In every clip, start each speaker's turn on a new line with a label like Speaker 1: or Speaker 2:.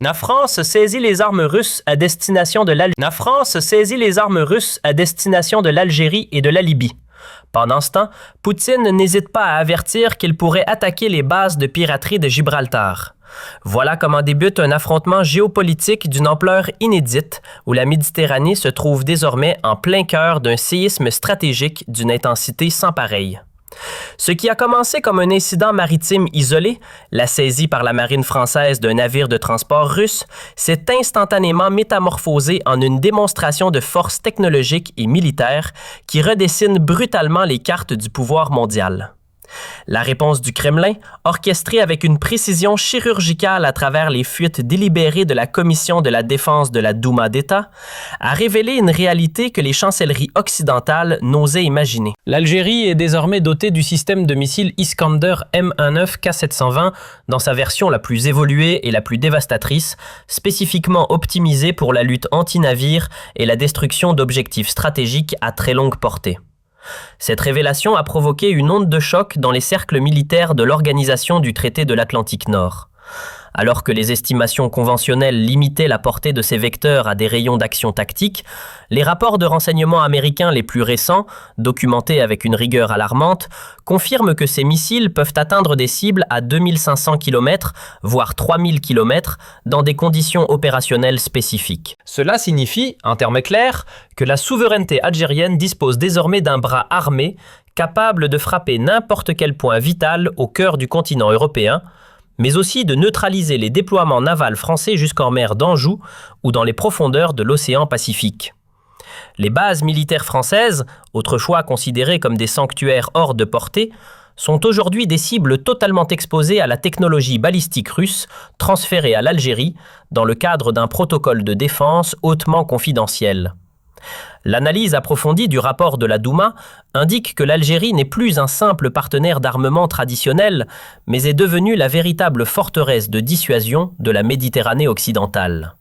Speaker 1: La France saisit les armes russes à destination de l'Algérie et de la Libye. Pendant ce temps, Poutine n'hésite pas à avertir qu'il pourrait attaquer les bases de piraterie de Gibraltar. Voilà comment débute un affrontement géopolitique d'une ampleur inédite où la Méditerranée se trouve désormais en plein cœur d'un séisme stratégique d'une intensité sans pareille. Ce qui a commencé comme un incident maritime isolé, la saisie par la marine française d'un navire de transport russe, s'est instantanément métamorphosé en une démonstration de force technologique et militaire qui redessine brutalement les cartes du pouvoir mondial. La réponse du Kremlin, orchestrée avec une précision chirurgicale à travers les fuites délibérées de la Commission de la défense de la Douma d'État, a révélé une réalité que les chancelleries occidentales n'osaient imaginer. L'Algérie est désormais dotée du système de missiles Iskander M19 K720 dans sa version la plus évoluée et la plus dévastatrice, spécifiquement optimisée pour la lutte anti-navire et la destruction d'objectifs stratégiques à très longue portée. Cette révélation a provoqué une onde de choc dans les cercles militaires de l'Organisation du traité de l'Atlantique Nord. Alors que les estimations conventionnelles limitaient la portée de ces vecteurs à des rayons d'action tactique, les rapports de renseignement américains les plus récents, documentés avec une rigueur alarmante, confirment que ces missiles peuvent atteindre des cibles à 2500 km, voire 3000 km, dans des conditions opérationnelles spécifiques. Cela signifie, en termes clairs, que la souveraineté algérienne dispose désormais d'un bras armé capable de frapper n'importe quel point vital au cœur du continent européen, mais aussi de neutraliser les déploiements navals français jusqu'en mer d'Anjou ou dans les profondeurs de l'océan Pacifique. Les bases militaires françaises, autrefois considérées comme des sanctuaires hors de portée, sont aujourd'hui des cibles totalement exposées à la technologie balistique russe transférée à l'Algérie dans le cadre d'un protocole de défense hautement confidentiel. L'analyse approfondie du rapport de la Douma indique que l'Algérie n'est plus un simple partenaire d'armement traditionnel, mais est devenue la véritable forteresse de dissuasion de la Méditerranée occidentale.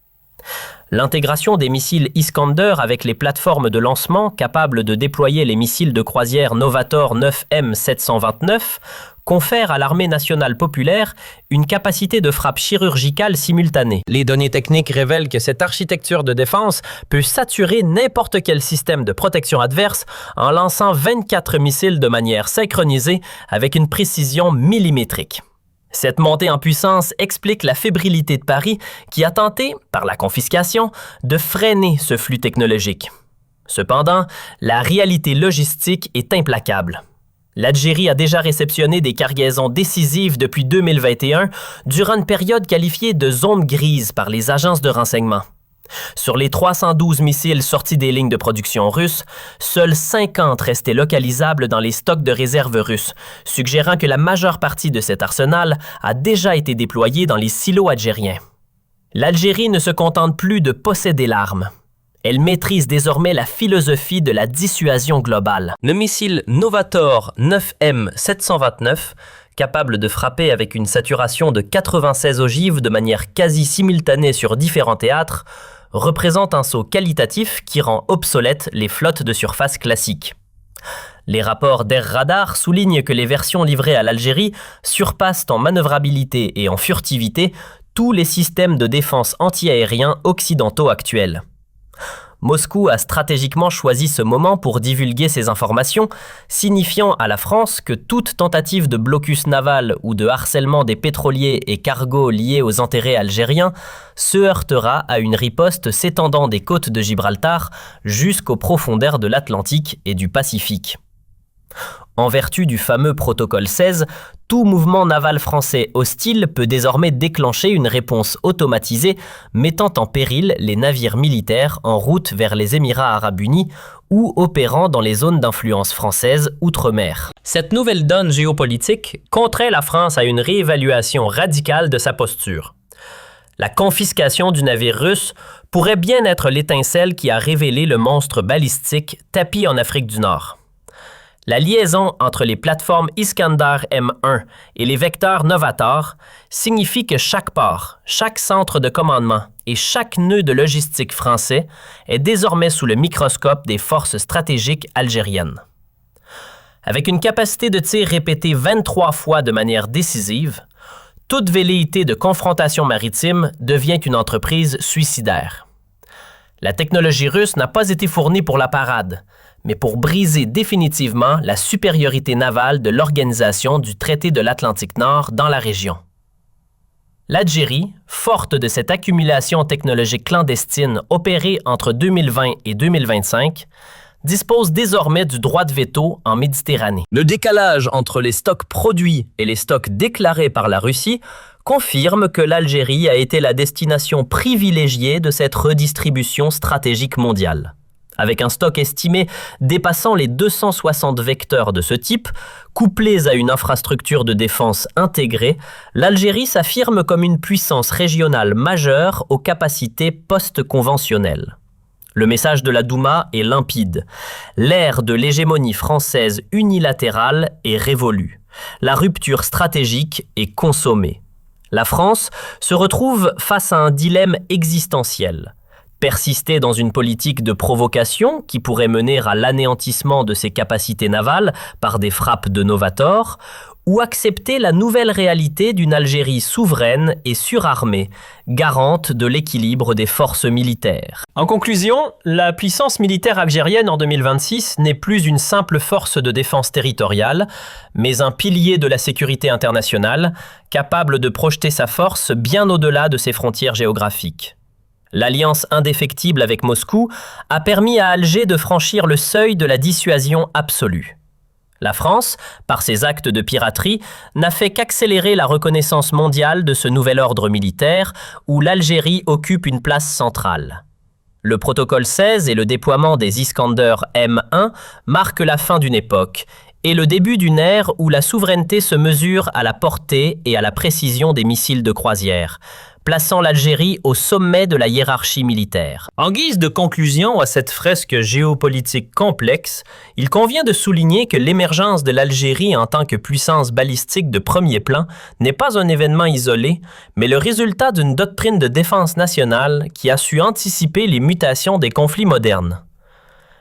Speaker 1: L'intégration des missiles Iskander avec les plateformes de lancement capables de déployer les missiles de croisière Novator 9M 729 confère à l'armée nationale populaire une capacité de frappe chirurgicale simultanée. Les données techniques révèlent que cette architecture de défense peut saturer n'importe quel système de protection adverse en lançant 24 missiles de manière synchronisée avec une précision millimétrique. Cette montée en puissance explique la fébrilité de Paris qui a tenté, par la confiscation, de freiner ce flux technologique. Cependant, la réalité logistique est implacable. L'Algérie a déjà réceptionné des cargaisons décisives depuis 2021 durant une période qualifiée de zone grise par les agences de renseignement. Sur les 312 missiles sortis des lignes de production russes, seuls 50 restaient localisables dans les stocks de réserve russes, suggérant que la majeure partie de cet arsenal a déjà été déployée dans les silos algériens. L'Algérie ne se contente plus de posséder l'arme. Elle maîtrise désormais la philosophie de la dissuasion globale. Le missile Novator 9M 729, capable de frapper avec une saturation de 96 ogives de manière quasi simultanée sur différents théâtres, représente un saut qualitatif qui rend obsolètes les flottes de surface classiques. Les rapports d'Air Radar soulignent que les versions livrées à l'Algérie surpassent en manœuvrabilité et en furtivité tous les systèmes de défense antiaériens occidentaux actuels. Moscou a stratégiquement choisi ce moment pour divulguer ces informations, signifiant à la France que toute tentative de blocus naval ou de harcèlement des pétroliers et cargos liés aux intérêts algériens se heurtera à une riposte s'étendant des côtes de Gibraltar jusqu'aux profondeurs de l'Atlantique et du Pacifique. En vertu du fameux protocole 16, tout mouvement naval français hostile peut désormais déclencher une réponse automatisée mettant en péril les navires militaires en route vers les Émirats arabes unis ou opérant dans les zones d'influence française outre-mer. Cette nouvelle donne géopolitique contraint la France à une réévaluation radicale de sa posture. La confiscation du navire russe pourrait bien être l'étincelle qui a révélé le monstre balistique tapi en Afrique du Nord. La liaison entre les plateformes Iskander M1 et les vecteurs Novator signifie que chaque port, chaque centre de commandement et chaque nœud de logistique français est désormais sous le microscope des forces stratégiques algériennes. Avec une capacité de tir répétée 23 fois de manière décisive, toute velléité de confrontation maritime devient une entreprise suicidaire. La technologie russe n'a pas été fournie pour la parade, mais pour briser définitivement la supériorité navale de l'organisation du traité de l'Atlantique Nord dans la région. L'Algérie, forte de cette accumulation technologique clandestine opérée entre 2020 et 2025, dispose désormais du droit de veto en Méditerranée. Le décalage entre les stocks produits et les stocks déclarés par la Russie confirme que l'Algérie a été la destination privilégiée de cette redistribution stratégique mondiale. Avec un stock estimé dépassant les 260 vecteurs de ce type, couplés à une infrastructure de défense intégrée, l'Algérie s'affirme comme une puissance régionale majeure aux capacités post-conventionnelles. Le message de la Douma est limpide. L'ère de l'hégémonie française unilatérale est révolue. La rupture stratégique est consommée. La France se retrouve face à un dilemme existentiel. Persister dans une politique de provocation qui pourrait mener à l'anéantissement de ses capacités navales par des frappes de Novator, ou accepter la nouvelle réalité d'une Algérie souveraine et surarmée, garante de l'équilibre des forces militaires. En conclusion, la puissance militaire algérienne en 2026 n'est plus une simple force de défense territoriale, mais un pilier de la sécurité internationale, capable de projeter sa force bien au-delà de ses frontières géographiques. L'alliance indéfectible avec Moscou a permis à Alger de franchir le seuil de la dissuasion absolue. La France, par ses actes de piraterie, n'a fait qu'accélérer la reconnaissance mondiale de ce nouvel ordre militaire où l'Algérie occupe une place centrale. Le protocole 16 et le déploiement des Iskander M1 marquent la fin d'une époque et le début d'une ère où la souveraineté se mesure à la portée et à la précision des missiles de croisière, plaçant l'Algérie au sommet de la hiérarchie militaire. En guise de conclusion à cette fresque géopolitique complexe, il convient de souligner que l'émergence de l'Algérie en tant que puissance balistique de premier plan n'est pas un événement isolé, mais le résultat d'une doctrine de défense nationale qui a su anticiper les mutations des conflits modernes.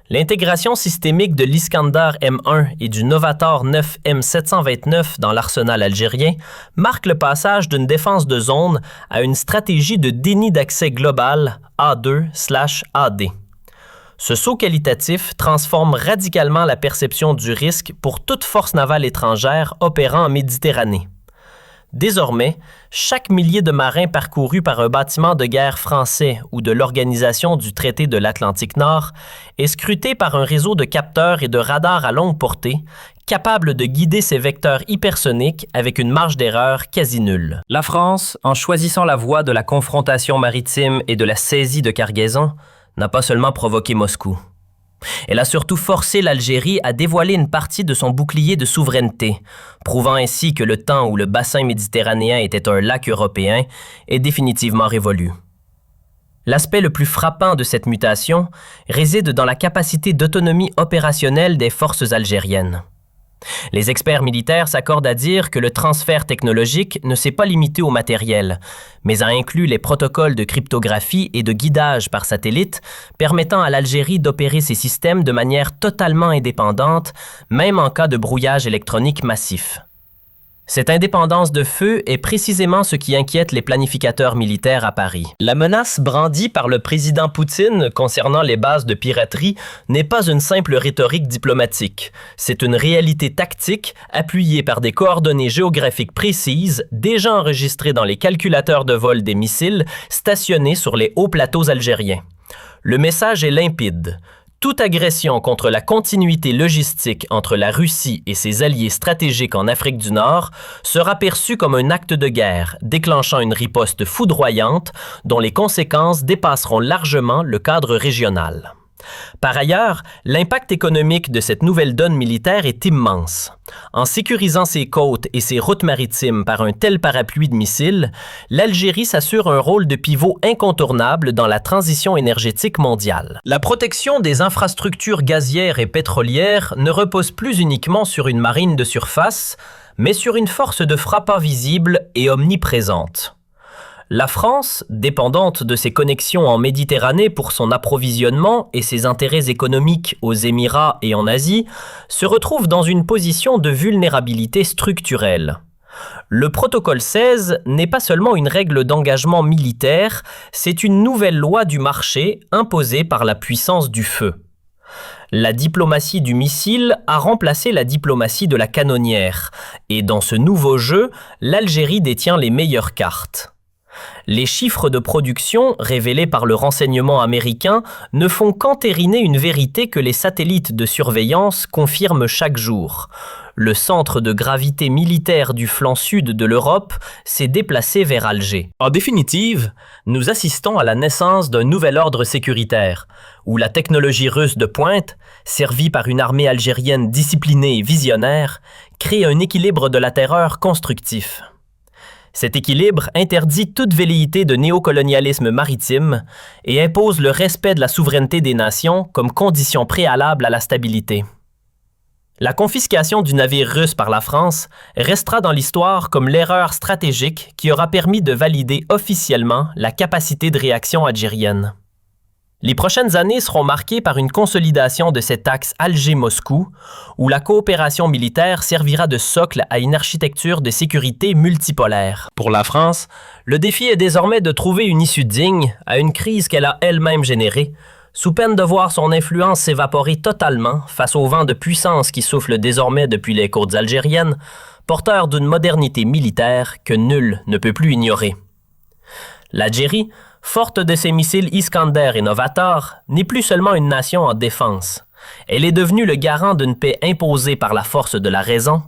Speaker 1: L'intégration systémique de l'Iskander M1 et du Novator 9 M729 dans l'arsenal algérien marque le passage d'une défense de zone à une stratégie de déni d'accès global A2/AD. Ce saut qualitatif transforme radicalement la perception du risque pour toute force navale étrangère opérant en Méditerranée. Désormais, chaque millier de marins parcourus par un bâtiment de guerre français ou de l'Organisation du traité de l'Atlantique Nord est scruté par un réseau de capteurs et de radars à longue portée, capable de guider ses vecteurs hypersoniques avec une marge d'erreur quasi nulle. La France, en choisissant la voie de la confrontation maritime et de la saisie de cargaisons, n'a pas seulement provoqué Moscou. Elle a surtout forcé l'Algérie à dévoiler une partie de son bouclier de souveraineté, prouvant ainsi que le temps où le bassin méditerranéen était un lac européen est définitivement révolu. L'aspect le plus frappant de cette mutation réside dans la capacité d'autonomie opérationnelle des forces algériennes. Les experts militaires s'accordent à dire que le transfert technologique ne s'est pas limité au matériel, mais a inclus les protocoles de cryptographie et de guidage par satellite, permettant à l'Algérie d'opérer ses systèmes de manière totalement indépendante, même en cas de brouillage électronique massif. Cette indépendance de feu est précisément ce qui inquiète les planificateurs militaires à Paris. La menace brandie par le président Poutine concernant les bases de piraterie n'est pas une simple rhétorique diplomatique. C'est une réalité tactique appuyée par des coordonnées géographiques précises déjà enregistrées dans les calculateurs de vol des missiles stationnés sur les hauts plateaux algériens. Le message est limpide. Toute agression contre la continuité logistique entre la Russie et ses alliés stratégiques en Afrique du Nord sera perçue comme un acte de guerre, déclenchant une riposte foudroyante dont les conséquences dépasseront largement le cadre régional. Par ailleurs, l'impact économique de cette nouvelle donne militaire est immense. En sécurisant ses côtes et ses routes maritimes par un tel parapluie de missiles, l'Algérie s'assure un rôle de pivot incontournable dans la transition énergétique mondiale. La protection des infrastructures gazières et pétrolières ne repose plus uniquement sur une marine de surface, mais sur une force de frappe invisible et omniprésente. La France, dépendante de ses connexions en Méditerranée pour son approvisionnement et ses intérêts économiques aux Émirats et en Asie, se retrouve dans une position de vulnérabilité structurelle. Le protocole 16 n'est pas seulement une règle d'engagement militaire, c'est une nouvelle loi du marché imposée par la puissance du feu. La diplomatie du missile a remplacé la diplomatie de la canonnière, et dans ce nouveau jeu, l'Algérie détient les meilleures cartes. Les chiffres de production révélés par le renseignement américain ne font qu'entériner une vérité que les satellites de surveillance confirment chaque jour. Le centre de gravité militaire du flanc sud de l'Europe s'est déplacé vers Alger. En définitive, nous assistons à la naissance d'un nouvel ordre sécuritaire, où la technologie russe de pointe, servie par une armée algérienne disciplinée et visionnaire, crée un équilibre de la terreur constructif. Cet équilibre interdit toute velléité de néocolonialisme maritime et impose le respect de la souveraineté des nations comme condition préalable à la stabilité. La confiscation du navire russe par la France restera dans l'histoire comme l'erreur stratégique qui aura permis de valider officiellement la capacité de réaction algérienne. Les prochaines années seront marquées par une consolidation de cet axe Alger-Moscou, où la coopération militaire servira de socle à une architecture de sécurité multipolaire. Pour la France, le défi est désormais de trouver une issue digne à une crise qu'elle a elle-même générée, sous peine de voir son influence s'évaporer totalement face au vent de puissance qui souffle désormais depuis les côtes algériennes, porteur d'une modernité militaire que nul ne peut plus ignorer. L'Algérie, forte de ses missiles Iskander et Novator, n'est plus seulement une nation en défense. Elle est devenue le garant d'une paix imposée par la force de la raison